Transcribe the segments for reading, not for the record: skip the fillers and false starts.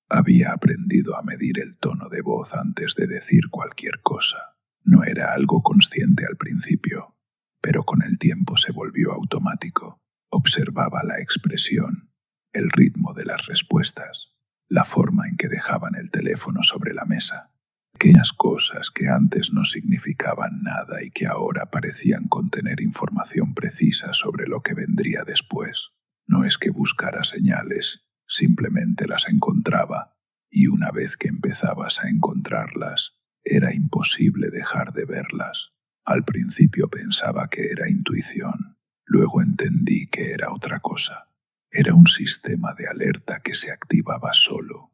Había aprendido a medir el tono de voz antes de decir cualquier cosa. No era algo consciente al principio, pero con el tiempo se volvió automático. Observaba la expresión, el ritmo de las respuestas, la forma en que dejaban el teléfono sobre la mesa. Pequeñas cosas que antes no significaban nada y que ahora parecían contener información precisa sobre lo que vendría después. No es que buscara señales, simplemente las encontraba, y una vez que empezabas a encontrarlas, era imposible dejar de verlas. Al principio pensaba que era intuición, luego entendí que era otra cosa. Era un sistema de alerta que se activaba solo,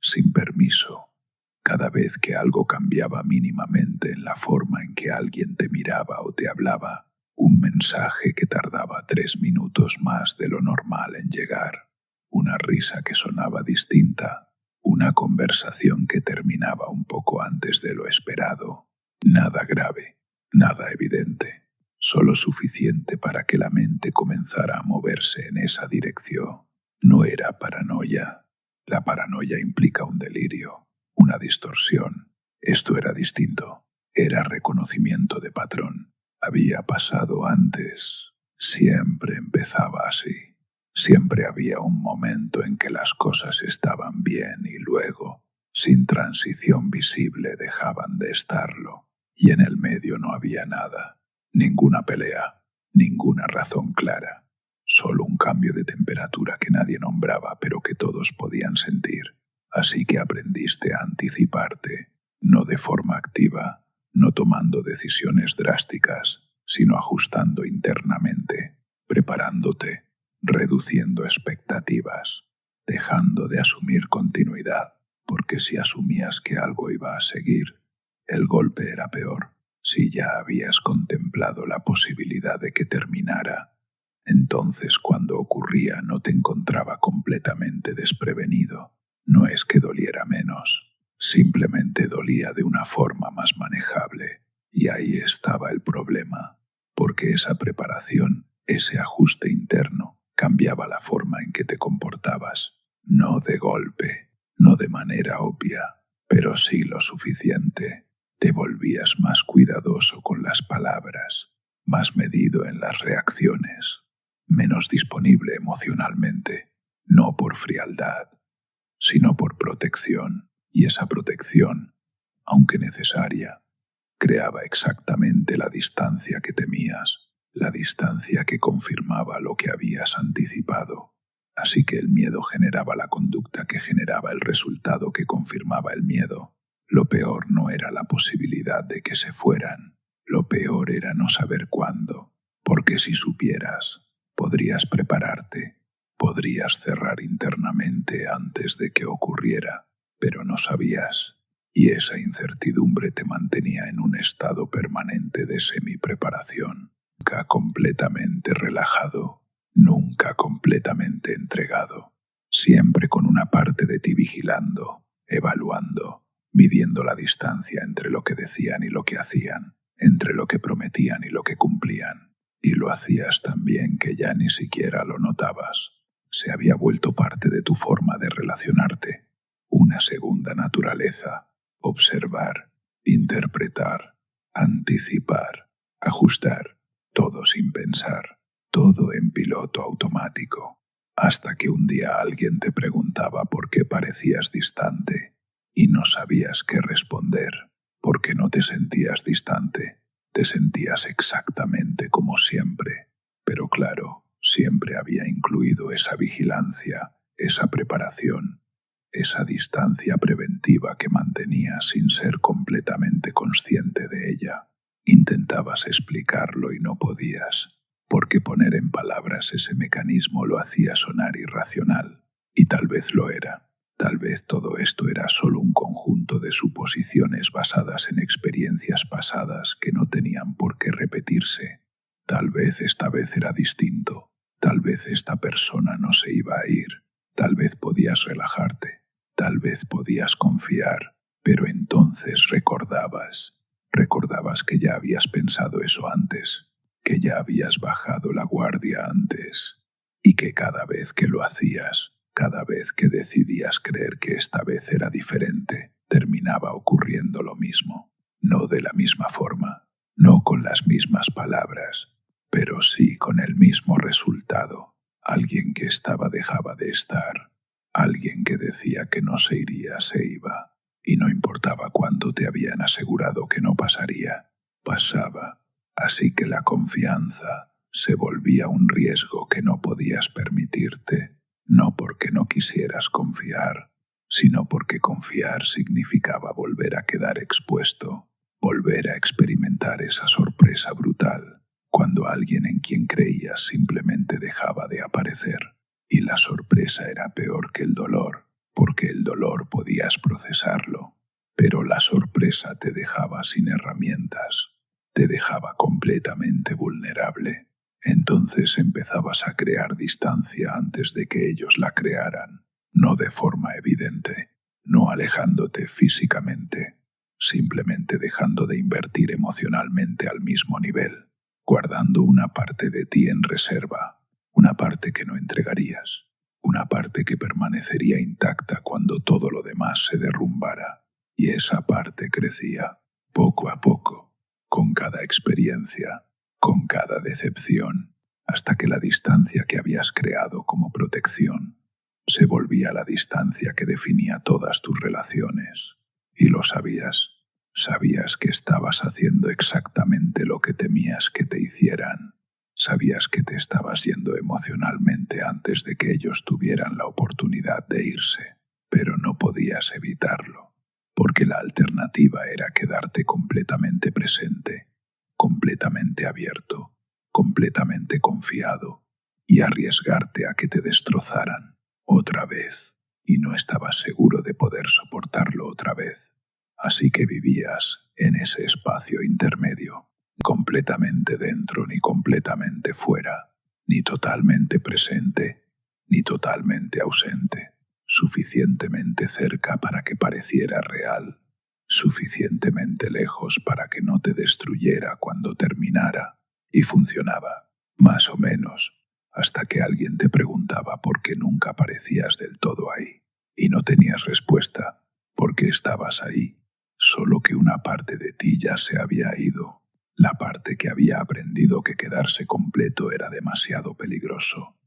sin permiso. Cada vez que algo cambiaba mínimamente en la forma en que alguien te miraba o te hablaba, un mensaje que tardaba 3 minutos más de lo normal en llegar, una risa que sonaba distinta, una conversación que terminaba un poco antes de lo esperado. Nada grave, nada evidente, solo suficiente para que la mente comenzara a moverse en esa dirección. No era paranoia. La paranoia implica un delirio, una distorsión. Esto era distinto. Era reconocimiento de patrón. Había pasado antes. Siempre empezaba así. Siempre había un momento en que las cosas estaban bien y luego, sin transición visible, dejaban de estarlo. Y en el medio no había nada. Ninguna pelea, ninguna razón clara. Solo un cambio de temperatura que nadie nombraba, pero que todos podían sentir. Así que aprendiste a anticiparte, no de forma activa, no tomando decisiones drásticas, sino ajustando internamente, preparándote, reduciendo expectativas, dejando de asumir continuidad, porque si asumías que algo iba a seguir, el golpe era peor. Si ya habías contemplado la posibilidad de que terminara, entonces cuando ocurría no te encontraba completamente desprevenido. No es que doliera menos, simplemente dolía de una forma más manejable. Y ahí estaba el problema, porque esa preparación, ese ajuste interno, cambiaba la forma en que te comportabas. No de golpe, no de manera obvia, pero sí lo suficiente. Te volvías más cuidadoso con las palabras, más medido en las reacciones, menos disponible emocionalmente, no por frialdad, sino por protección. Y esa protección, aunque necesaria, creaba exactamente la distancia que temías, la distancia que confirmaba lo que habías anticipado. Así que el miedo generaba la conducta que generaba el resultado que confirmaba el miedo. Lo peor no era la posibilidad de que se fueran, lo peor era no saber cuándo, porque si supieras, podrías prepararte, podrías cerrar internamente antes de que ocurriera, pero no sabías, y esa incertidumbre te mantenía en un estado permanente de semipreparación, nunca completamente relajado, nunca completamente entregado, siempre con una parte de ti vigilando, evaluando, midiendo la distancia entre lo que decían y lo que hacían, entre lo que prometían y lo que cumplían. Y lo hacías tan bien que ya ni siquiera lo notabas. Se había vuelto parte de tu forma de relacionarte, una segunda naturaleza: observar, interpretar, anticipar, ajustar, todo sin pensar, todo en piloto automático, hasta que un día alguien te preguntaba por qué parecías distante y no sabías qué responder, porque no te sentías distante, te sentías exactamente como siempre, pero claro, siempre había incluido esa vigilancia, esa preparación, esa distancia preventiva que mantenías sin ser completamente consciente de ella. Intentabas explicarlo y no podías, porque poner en palabras ese mecanismo lo hacía sonar irracional, y tal vez lo era. Tal vez todo esto era solo un conjunto de suposiciones basadas en experiencias pasadas que no tenían por qué repetirse. Tal vez esta vez era distinto, tal vez esta persona no se iba a ir, tal vez podías relajarte, tal vez podías confiar, pero entonces recordabas que ya habías pensado eso antes, que ya habías bajado la guardia antes, y que cada vez que lo hacías, Cada vez que decidías creer que esta vez era diferente, terminaba ocurriendo lo mismo. No de la misma forma, no con las mismas palabras, pero sí con el mismo resultado. Alguien que estaba dejaba de estar. Alguien que decía que no se iría se iba. Y no importaba cuánto te habían asegurado que no pasaría, pasaba. Así que la confianza se volvía un riesgo que no podías permitirte, no porque no quisieras confiar, sino porque confiar significaba volver a quedar expuesto, volver a experimentar esa sorpresa brutal, cuando alguien en quien creías simplemente dejaba de aparecer. Y la sorpresa era peor que el dolor, porque el dolor podías procesarlo, pero la sorpresa te dejaba sin herramientas, te dejaba completamente vulnerable. Entonces empezabas a crear distancia antes de que ellos la crearan, no de forma evidente, no alejándote físicamente, simplemente dejando de invertir emocionalmente al mismo nivel, guardando una parte de ti en reserva, una parte que no entregarías, una parte que permanecería intacta cuando todo lo demás se derrumbara. Y esa parte crecía, poco a poco, con cada experiencia, con cada decepción, hasta que la distancia que habías creado como protección se volvía la distancia que definía todas tus relaciones. Y lo sabías. Sabías que estabas haciendo exactamente lo que temías que te hicieran. Sabías que te estabas yendo emocionalmente antes de que ellos tuvieran la oportunidad de irse, pero no podías evitarlo, porque la alternativa era quedarte completamente presente, completamente abierto, completamente confiado y arriesgarte a que te destrozaran otra vez, y no estabas seguro de poder soportarlo otra vez. Así que vivías en ese espacio intermedio, completamente dentro ni completamente fuera, ni totalmente presente, ni totalmente ausente, suficientemente cerca para que pareciera real, suficientemente lejos para que no te destruyera cuando terminara, y funcionaba, más o menos, hasta que alguien te preguntaba por qué nunca parecías del todo ahí, y no tenías respuesta, porque estabas ahí, solo que una parte de ti ya se había ido, la parte que había aprendido que quedarse completo era demasiado peligroso,